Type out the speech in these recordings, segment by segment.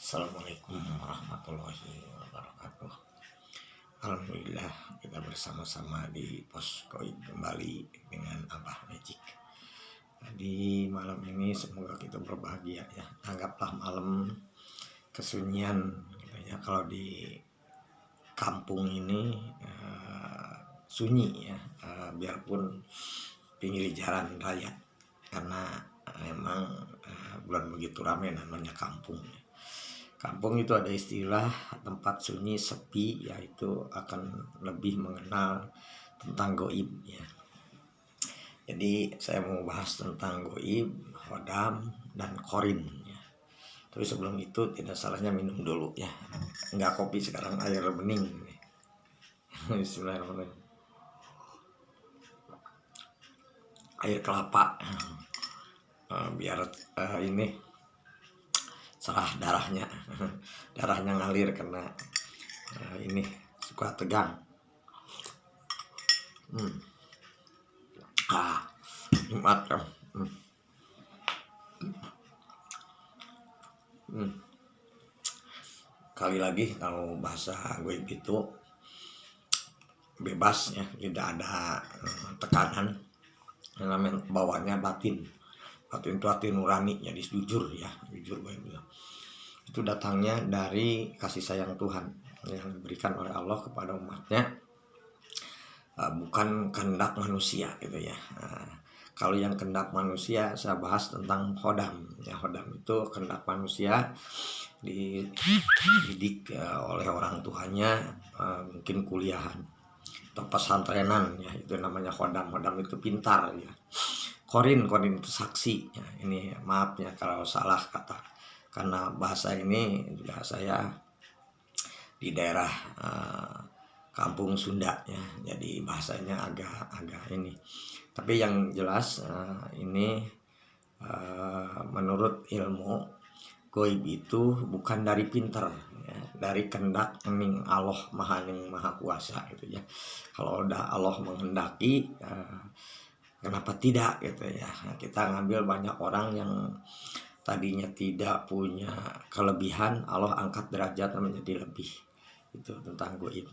Assalamualaikum warahmatullahi wabarakatuh. Alhamdulillah kita bersama-sama di Poskoid kembali dengan Abah Magic. Di malam ini semoga kita berbahagia ya. Anggaplah malam kesunyian gitu ya. Kalau di kampung ini sunyi ya, biarpun pinggir jalan raya, karena memang bulan begitu ramai namanya kampung. Kampung itu ada istilah tempat sunyi sepi, yaitu akan lebih mengenal tentang goib ya. Jadi saya mau bahas tentang goib, hodam, dan korin ya. Tapi sebelum itu tidak salahnya minum dulu ya. Enggak kopi sekarang, air bening. Bismillahirrahmanirrahim. Air kelapa biar ini serah darahnya ngalir karena ini suka tegang. Nikmat kan. Kali lagi kalau bahasa goib itu bebas ya, tidak ada tekanan. Yang namanya bawahnya batin itu hati nurani, jadi jujur ya, jujur gue bilang. Itu datangnya dari kasih sayang Tuhan yang diberikan oleh Allah kepada umatnya, bukan kehendak manusia gitu ya. Kalau yang kehendak manusia saya bahas tentang hodam ya. Hodam itu kehendak manusia, dididik oleh orang tuanya, mungkin kuliahan atau pesantrenan ya, itu namanya hodam. Hodam itu pintar ya. Korin itu saksi ya. Ini maaf ya kalau salah kata, karena bahasa ini juga saya di daerah kampung Sunda ya, jadi bahasanya agak ini. Tapi yang jelas ini menurut ilmu goib itu bukan dari pinter ya, dari kehendak Allah maha kuasa gitu ya. Kalau udah Allah menghendaki, kenapa tidak gitu ya. Kita ngambil banyak orang yang tadinya tidak punya kelebihan, Allah angkat derajat menjadi lebih. Itu tentang goib.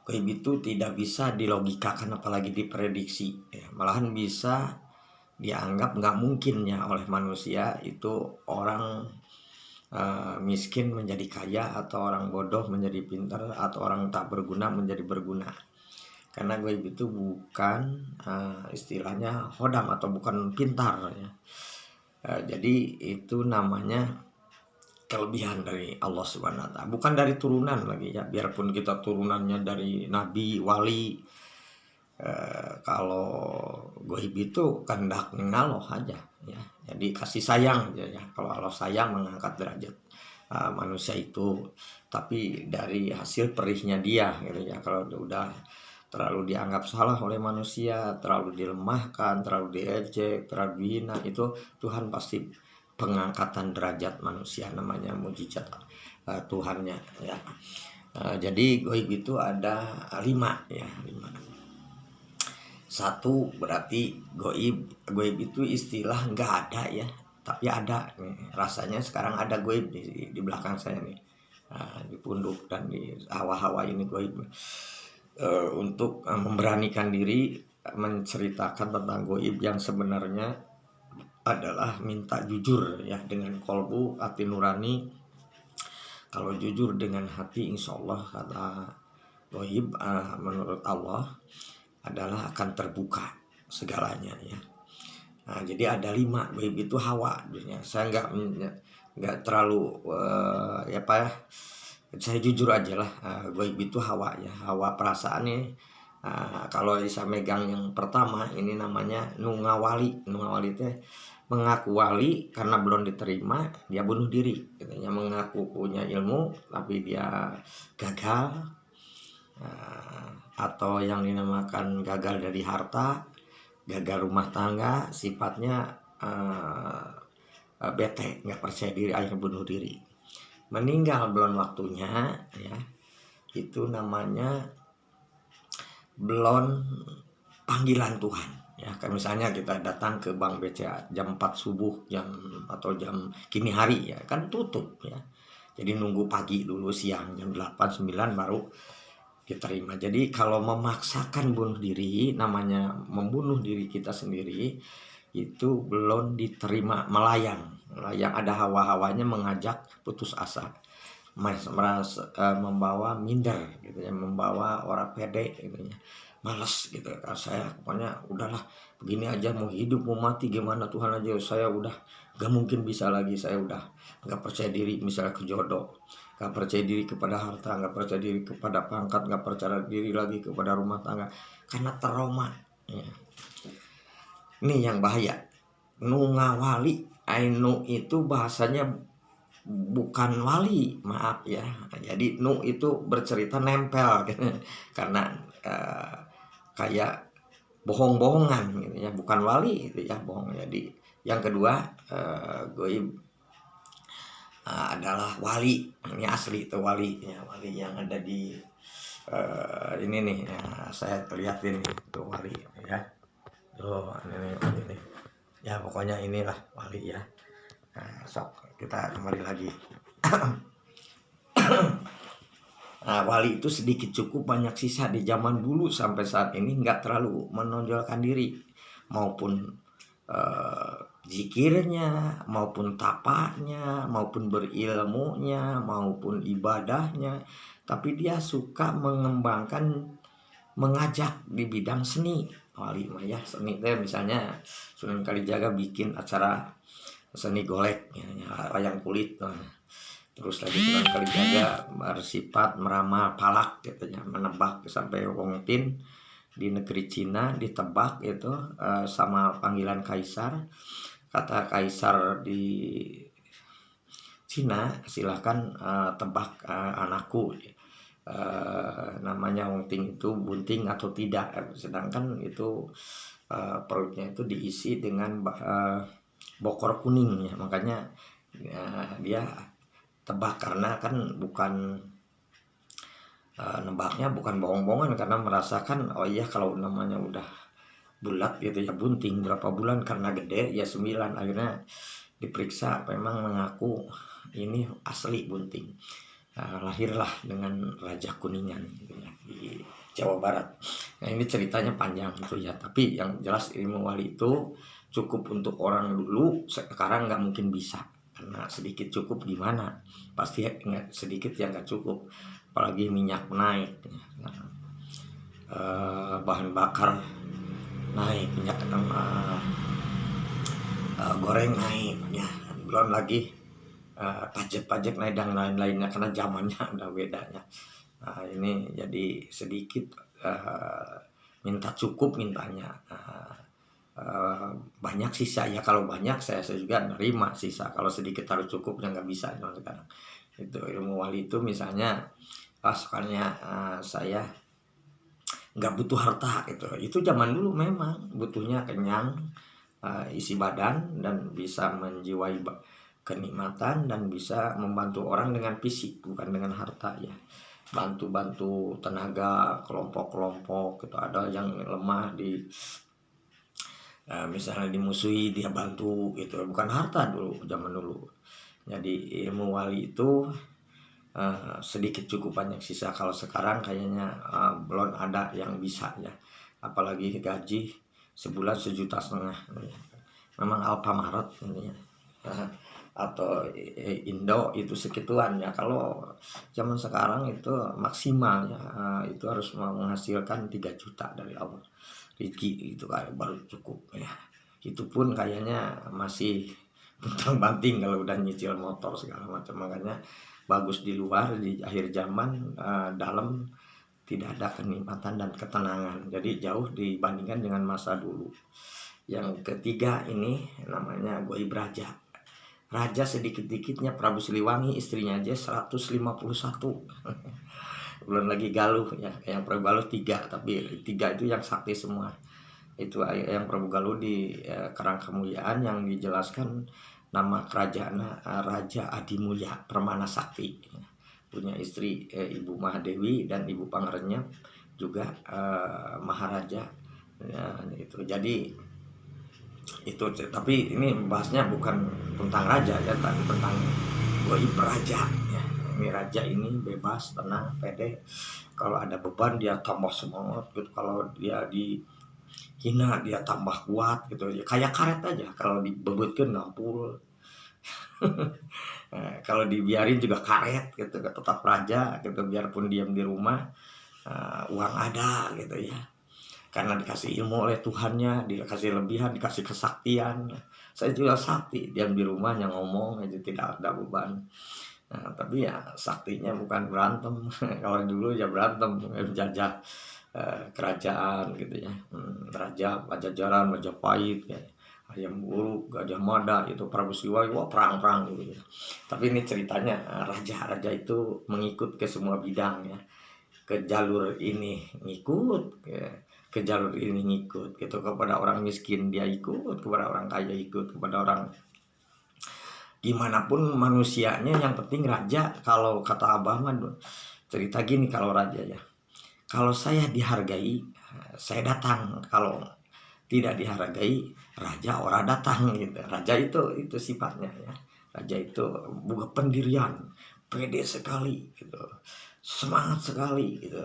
Goib itu tidak bisa dilogikakan apalagi diprediksi ya. Malahan bisa dianggap nggak mungkin ya oleh manusia, itu orang miskin menjadi kaya, atau orang bodoh menjadi pintar, atau orang tak berguna menjadi berguna. Karena goib itu bukan istilahnya hodam atau bukan pintar ya. Jadi itu namanya kelebihan dari Allah Subhanahu wa Ta'ala, bukan dari turunan lagi ya. Biarpun kita turunannya dari nabi, wali, kalau goib itu kehendak Allah aja ya. Jadi kasih sayang aja ya. Kalau Allah sayang mengangkat derajat manusia itu, tapi dari hasil perihnya dia gitu ya. Kalau udah terlalu dianggap salah oleh manusia, terlalu dilemahkan, terlalu diejek, terlalu dihina, itu Tuhan pasti pengangkatan derajat manusia, namanya mujizat Tuhannya ya. Jadi goib itu ada 5 ya, 5. Satu berarti goib itu istilah nggak ada ya, tapi ada nih. Rasanya sekarang ada goib di belakang saya nih, di punduk dan di hawa-hawa ini goib. Untuk memberanikan diri menceritakan tentang goib yang sebenarnya adalah minta jujur ya, dengan kolbu, hati nurani. Kalau jujur dengan hati, insya Allah kata goib menurut Allah adalah akan terbuka segalanya ya. Nah, jadi ada 5 goib itu hawa. Saya nggak terlalu saya jujur aja lah, goib itu hawa ya, hawa perasaan nih. Kalau bisa megang yang pertama ini namanya nungawali itu mengaku wali karena belum diterima, dia bunuh diri katanya, mengaku punya ilmu tapi dia gagal, atau yang dinamakan gagal dari harta, gagal rumah tangga, sifatnya bete, nggak percaya diri, akhirnya bunuh diri, meninggal belum waktunya ya. Itu namanya belum panggilan Tuhan Ya, kan misalnya kita datang ke Bank BCA jam 4 subuh atau jam kini hari ya kan tutup ya. Jadi nunggu pagi dulu, siang jam 8 9 baru diterima. Jadi kalau memaksakan bunuh diri, namanya membunuh diri kita sendiri, itu belum diterima, melayang. Melayang ada hawa-hawanya mengajak putus asa. Membawa minder gitu ya, membawa orang pede gitu ya, males gitu. Saya pokoknya udahlah begini aja, mau hidup mau mati gimana Tuhan aja, saya udah gak mungkin bisa lagi, saya udah gak percaya diri misalnya ke jodoh, gak percaya diri kepada harta, gak percaya diri kepada pangkat, gak percaya diri lagi kepada rumah tangga karena trauma ya. Ini yang bahaya. Nu ngawali, ainu itu bahasanya bukan wali, maaf ya. Jadi nu itu bercerita nempel karena kayak bohong-bohongan gitu ya, bukan wali itu ya, bohong. Jadi yang kedua, goib adalah wali. Ini asli itu wali ya, wali yang ada di ini nih ya, saya lihatin itu wali ya. Tuh ini ya, pokoknya inilah wali ya. Nah, sok kita kembali lagi. Nah, wali itu sedikit cukup banyak sisa di zaman dulu sampai saat ini nggak terlalu menonjolkan diri, maupun zikirnya, maupun tapanya, maupun berilmunya, maupun ibadahnya, tapi dia suka mengembangkan, mengajak di bidang seni. Wali mah ya seni teh, misalnya Sunan Kalijaga bikin acara seni golek ya, wayang kulit. Terus lagi Sunan Kalijaga bersifat meramal palak gitu ya, menebak sampai wong Tin di negeri Cina ditebak itu sama panggilan kaisar. Kata kaisar di Cina, silahkan tebak anakku, namanya wong Tin itu bunting atau tidak. Sedangkan itu perutnya itu diisi dengan bokor kuning ya, makanya dia tebak karena kan bukan nebaknya bukan bohong-bohongan, karena merasakan oh iya kalau namanya udah bulat gitu ya bunting, berapa bulan karena gede ya 9. Akhirnya diperiksa memang mengaku ini asli bunting. Lahirlah dengan Raja Kuningan gitu ya, di Jawa Barat. Nah ini ceritanya panjang gitu ya, tapi yang jelas ilmu wali itu cukup untuk orang dulu, sekarang nggak mungkin bisa, karena sedikit cukup gimana, pasti sedikit yang nggak cukup, apalagi minyak naik, bahan bakar naik, minyak goreng naik ya, belum lagi pajak-pajak naik dan lain-lainnya karena zamannya udah bedanya. Nah, ini jadi sedikit minta cukup mintanya, banyak sisa ya. Kalau banyak saya juga nerima sisa, kalau sedikit harus cukup ya nggak bisa sekarang. Itu ilmu wali itu misalnya pasukannya saya nggak butuh harta gitu, itu zaman dulu memang butuhnya kenyang, isi badan, dan bisa menjiwai kenikmatan, dan bisa membantu orang dengan fisik bukan dengan harta ya, bantu-bantu tenaga kelompok-kelompok gitu, ada yang lemah di misalnya dimusuhi dia bantu gitu, bukan harta dulu zaman dulu. Jadi ilmu wali itu sedikit cukup banyak sisa. Kalau sekarang kayaknya belum ada yang bisa ya, apalagi gaji sebulan 1,5 juta. Memang Alfamaret ini ya, atau Indo itu segituan ya. Kalau zaman sekarang itu maksimal ya, itu harus menghasilkan 3 juta dari awal rezeki itu kayak baru cukup ya. Itu pun kayaknya masih banting kalau udah nyicil motor segala macam. Makanya bagus di luar di akhir zaman, dalam tidak ada kenikmatan dan ketenangan, jadi jauh dibandingkan dengan masa dulu. Yang ketiga ini namanya goib raja. Raja sedikit-dikitnya Prabu Siliwangi, istrinya aja 151. Belum lagi Galuh ya, yang Prabu Galuh 3, tapi 3 itu yang sakti semua. Itu yang Prabu Galuh di Karang Kemuliaan yang dijelaskan nama kerajaan Raja Adimulya Permana Sakti, punya istri Ibu Mahadewi dan Ibu Pangerenyep juga Maharaja Ya, itu. Jadi itu, tapi ini bahasnya bukan tentang raja ya, tapi tentang goib raja ya. Ini raja ini bebas, tenang, pede. Kalau ada beban dia tambah semangat gitu, kalau dia dihina dia tambah kuat gitu ya. Kayak karet aja, kalau dibebutkan ngampul. Kalau dibiarin juga karet gitu, tetap raja gitu, biarpun diam di rumah, uang ada gitu ya, karena dikasih ilmu oleh Tuhannya, dikasih lebihan, dikasih kesaktian. Saya juga sakti, diam di rumahnya ngomong aja, tidak ada beban. Nah, tapi ya saktinya bukan berantem. Kalau dulu ya berantem, menjajah kerajaan gitu ya. Raja Pajajaran, Majapahit ya. Hayam Wuruk, Gajah Mada, itu Prabu Siwai, wah perang-perang gitu ya. Tapi ini ceritanya, raja-raja itu mengikut ke semua bidang ya. Ke jalur ini ngikut ya, ke jalur ini ngikut gitu, kepada orang miskin dia ikut, kepada orang kaya ikut, kepada orang gimana pun manusianya, yang penting raja. Kalau kata Abah mah cerita gini, kalau raja ya, kalau saya dihargai saya datang, kalau tidak dihargai raja ora datang gitu. Raja itu sifatnya ya, raja itu bukan pendirian, pede sekali gitu, semangat sekali gitu,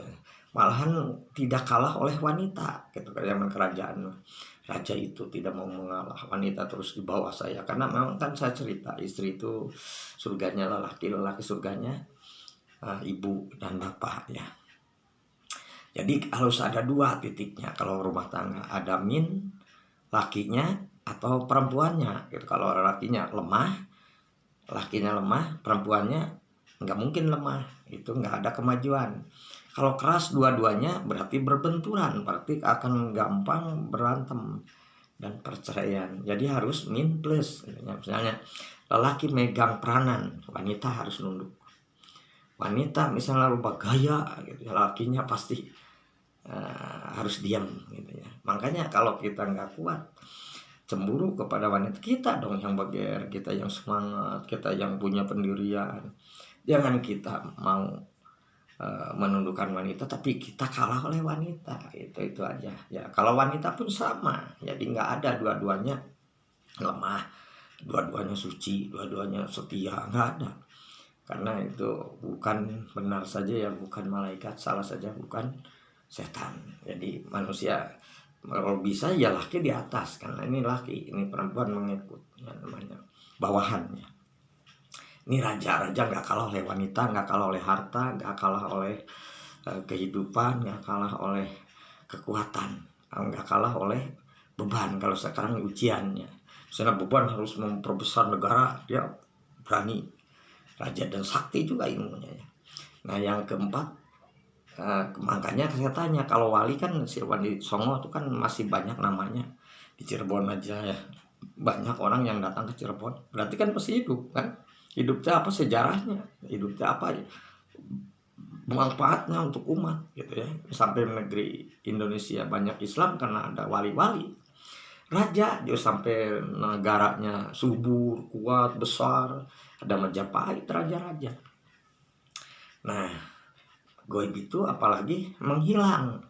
malahan tidak kalah oleh wanita gitu. Zaman kerajaan raja itu tidak mau mengalah, wanita terus di bawah saya, karena memang kan saya cerita, istri itu surganya lelaki, lelaki surganya ibu dan bapak ya. Jadi harus ada dua titiknya kalau rumah tangga, ada min lakinya atau perempuannya gitu. Kalau lakinya lemah, perempuannya nggak mungkin lemah, itu nggak ada kemajuan. Kalau keras dua-duanya berarti berbenturan, berarti akan gampang berantem dan perceraian. Jadi harus min plus. Misalnya lelaki megang peranan, wanita harus nunduk. Wanita misalnya lupa gaya gitu, lakinya pasti harus diam gitu ya. Makanya kalau kita nggak kuat cemburu kepada wanita, kita dong yang bager, kita yang semangat, kita yang punya pendirian. Jangan kita mau menundukkan wanita tapi kita kalah oleh wanita, itu aja ya. Kalau wanita pun sama, jadi nggak ada dua-duanya lemah, dua-duanya suci, dua-duanya setia, nggak ada. Karena itu bukan benar saja ya, bukan malaikat, salah saja bukan setan. Jadi manusia kalau bisa ya laki di atas, karena ini laki, ini perempuan mengikut ya, namanya bawahannya. Ini raja-raja nggak kalah oleh wanita, nggak kalah oleh harta, nggak kalah oleh kehidupan, nggak kalah oleh kekuatan, nggak kalah oleh beban. Kalau sekarang ujiannya, misalnya beban harus memperbesar negara, dia berani, raja dan sakti juga ilmunya ya. Nah yang keempat, makanya saya tanya, kalau wali kan si Wali Songo itu kan masih banyak namanya di Cirebon aja ya, banyak orang yang datang ke Cirebon, berarti kan pasti hidup kan, hidupnya apa, sejarahnya hidupnya apa ya, manfaatnya untuk umat gitu ya. Sampai negeri Indonesia banyak Islam karena ada wali-wali. Raja juga sampai negaranya subur, kuat, besar, ada Majapahit, raja-raja. Nah goib itu apalagi menghilang,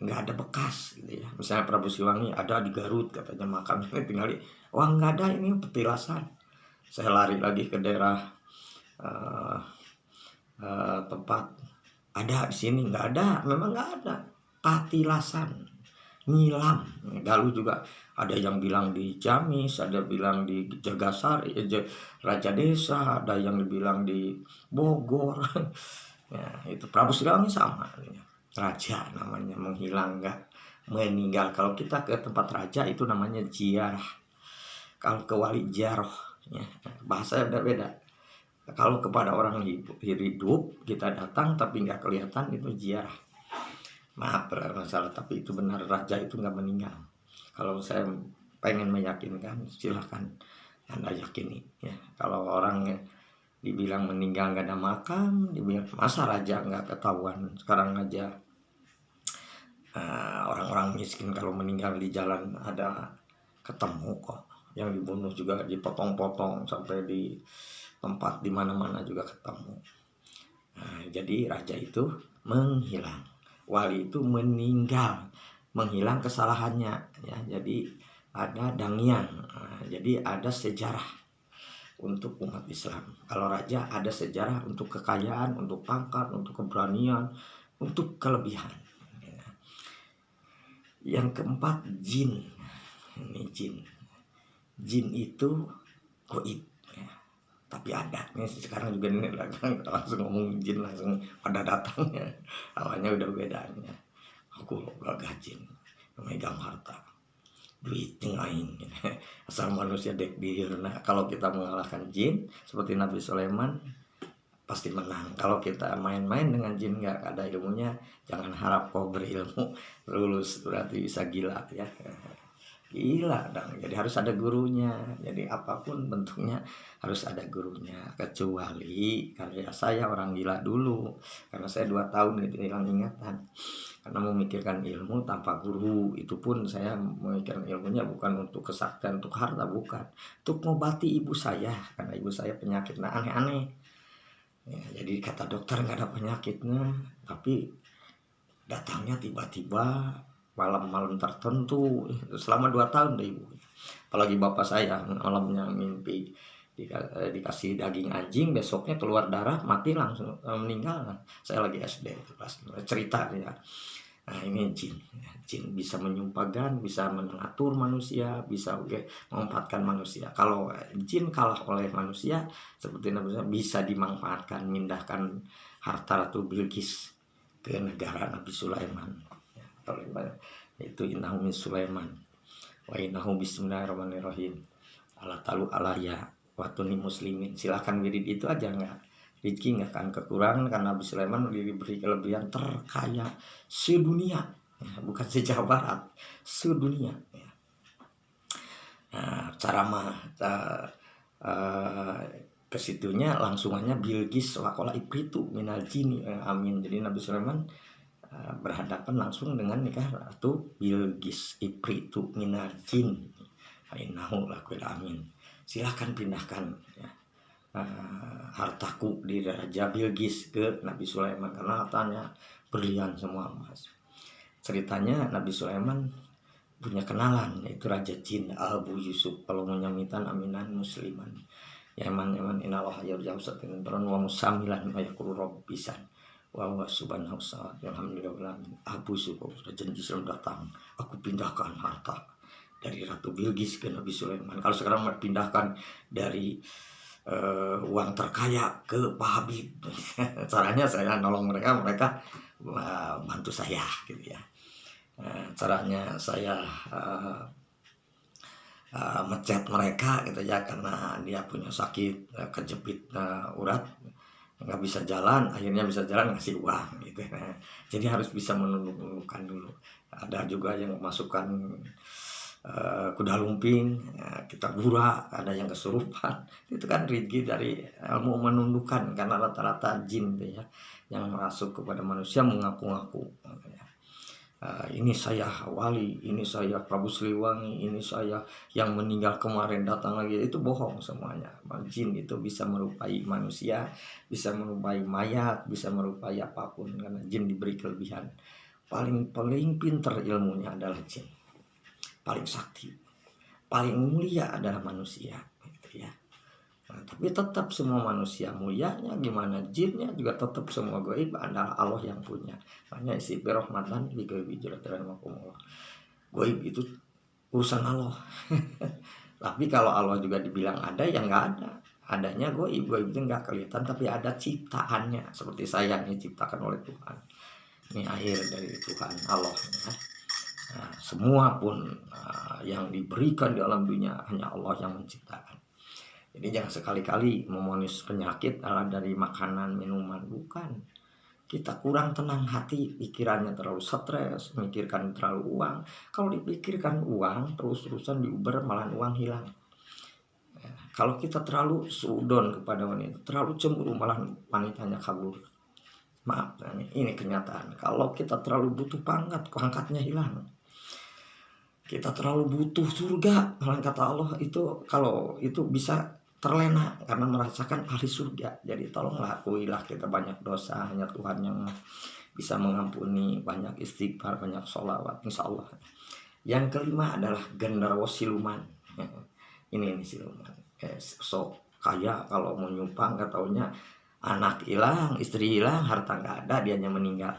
nggak ada bekas gitu ya. Misalnya Prabu Siwangi ada di Garut katanya makamnya, tinggal wah nggak ada, ini petilasan. Saya lari lagi ke daerah tempat, ada di sini nggak ada, memang nggak ada, patilasan, nyilam. Galuh juga ada yang bilang di Ciamis, ada bilang di Jagasari, Raja Desa, ada yang bilang di Bogor. Ya, itu Prabu Siliwangi sama, raja namanya, menghilang, nggak meninggal. Kalau kita ke tempat raja itu namanya ziarah, kalau ke wali jaroh ya, bahasa udah beda. Kalau kepada orang hidup kita datang tapi nggak kelihatan, itu ziarah. Maaf masalah, tapi itu benar, raja itu nggak meninggal. Kalau saya pengen meyakinkan, silahkan Anda yakini ya. Kalau orang dibilang meninggal nggak ada makam, dibilang masa raja nggak ketahuan. Sekarang aja orang-orang miskin kalau meninggal di jalan ada ketemu kok, yang dibunuh juga dipotong-potong sampai di tempat di mana-mana juga ketemu. Jadi raja itu menghilang, wali itu meninggal, menghilang kesalahannya ya. Jadi ada dangian, jadi ada sejarah untuk umat Islam. Kalau raja ada sejarah untuk kekayaan, untuk pangkat, untuk keberanian, untuk kelebihan. Yang keempat, jin. Ini jin. Jin itu goib ya. Tapi ada. Ini sekarang juga ini langsung ngomong jin langsung pada datangnya. Awalnya udah bedanya. Aku gagah jin, memegang harta, duit aing. Asal manusia dek dihirna. Kalau kita mengalahkan jin seperti Nabi Sulaiman pasti menang. Kalau kita main-main dengan jin nggak ada ilmunya, jangan harap kau berilmu lulus, berarti bisa gila ya. Gila dong. Jadi harus ada gurunya. Jadi apapun bentuknya harus ada gurunya. Kecuali karya saya orang gila dulu, karena saya 2 tahun itu hilang ingatan. Karena memikirkan ilmu tanpa guru, itu pun saya memikirkan ilmunya bukan untuk kesaktian, untuk harta, bukan. Untuk mengobati ibu saya, karena ibu saya penyakitnya aneh-aneh. Ya, jadi kata dokter nggak ada penyakitnya, tapi datangnya tiba-tiba malam-malam tertentu selama 2 tahun deh ibu. Apalagi bapak saya malamnya mimpi dikasih daging anjing, besoknya keluar darah, mati langsung, meninggal. Saya lagi SD itu pas cerita ya. Nah ini jin. Jin bisa menyumpahkan, bisa mengatur manusia, bisa memanfaatkan manusia. Kalau jin kalah oleh manusia seperti bisa dimanfaatkan, mindahkan harta Ratu Bilqis ke negara Nabi Sulaiman. Itu innahu min Sulaiman wa innahu bismillahirrahmanirrahim ala talu alaya watuni muslimin. Silakan wirid itu aja, nggak rezeki nggak akan kekurangan, karena Nabi Sulaiman diberi kelebihan terkaya sedunia ya, bukan sejawa barat, sedunia ya. Nah, cara ke situnya langsungannya Bilqis wakola ipritu minal jini, amin. Jadi Nabi Sulaiman berhadapan langsung dengan nikah Ratu Bilqis ipritu minal jin innahu lakuil amin. Silahkan pindahkan ya, hartaku di Raja Bilqis ke Nabi Sulaiman, karena hartanya berlian semua emas. Ceritanya Nabi Sulaiman punya kenalan, yaitu Raja Jin Abu Yusuf. Kalau menyamitan aminan musliman yaman inallaha yarja'u satin peran wa musamilan wa yaqulu rabbisan wa huwa subhanahu wa alhamdulillah. Abu Yusuf sudah janji sebelum datang, aku pindahkan harta dari Ratu Bilqis ke Nabi Sulaiman. Kalau sekarang pindahkan dari uang terkaya ke Pak Habib. Caranya saya nolong mereka bantu saya gitu ya. Caranya saya mecat mereka gitu ya, karena dia punya sakit kejepit urat, nggak bisa jalan, akhirnya bisa jalan ngasih uang gitu. Jadi harus bisa menunduk-nundukkan dulu. Ada juga yang memasukkan kuda lumping ya, kita burak, ada yang kesurupan. Itu kan rezeki dari ilmu menundukkan, karena rata-rata jin ya yang masuk kepada manusia mengaku-ngaku ya. Ini saya wali, ini saya Prabu Siliwangi, ini saya yang meninggal kemarin datang lagi. Itu bohong semuanya. Jin itu bisa merupai manusia, bisa merupai mayat, bisa merupai apapun, karena jin diberi kelebihan. Paling pinter ilmunya adalah jin, paling sakti, paling mulia adalah manusia gitu ya. Nah, tapi tetap semua manusia mulianya gimana, jinnya juga tetap semua gaib adalah Allah yang punya. Makanya isi birahmatan bigaib juratiramakumullah. Gaib itu urusan Allah. Tapi kalau Allah juga dibilang ada, yang nggak ada. Adanya gaib itu nggak kelihatan, tapi ada ciptaannya. Seperti saya ini ciptakan oleh Tuhan. Ini air dari Tuhan Allah ya. Nah, semua pun yang diberikan di alam dunia hanya Allah yang menciptakan. Jadi jangan sekali-kali memonis penyakit adalah dari makanan, minuman, bukan. Kita kurang tenang hati, pikirannya terlalu stres, memikirkan terlalu uang. Kalau dipikirkan uang, terus-terusan diuber malah uang hilang. Ya, kalau kita terlalu sudon kepada wanita, terlalu cemburu malah wanitanya kabur. Maaf, ini kenyataan. Kalau kita terlalu butuh pangkat, pangkatnya hilang. Kita terlalu butuh surga, malah kata Allah itu kalau itu bisa terlena karena merasakan ahli surga. Jadi tolonglah akuilah kita banyak dosa, hanya Tuhan yang bisa mengampuni, banyak istighfar, banyak sholawat, insya Allah. Yang kelima adalah genderuwo siluman. Ini siluman. So kaya kalau mau nyumpang, gak taunya anak hilang, istri hilang, harta nggak ada, dianya meninggal.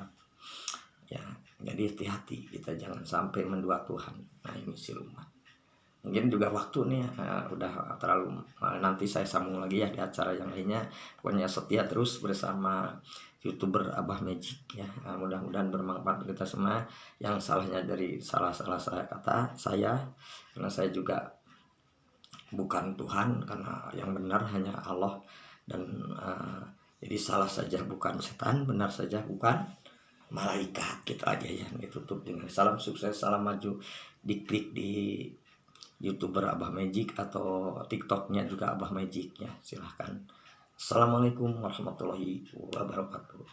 Ya, jadi hati-hati kita jangan sampai mendua Tuhan. Nah ini siluman. Mungkin juga waktu nih udah terlalu, nanti saya sambung lagi ya di acara yang lainnya. Pokoknya setia terus bersama YouTuber Abah Magic ya. Mudah-mudahan bermanfaat untuk kita semua. Yang salahnya dari salah-salah saya kata saya, karena saya juga bukan Tuhan, karena yang benar hanya Allah. Dan jadi salah saja bukan setan, benar saja bukan malaikat. Gitu aja ya. Ditutup dengan salam sukses, salam maju. Diklik di YouTuber Abah Magic atau TikToknya juga Abah Magic ya, silahkan. Assalamualaikum warahmatullahi wabarakatuh.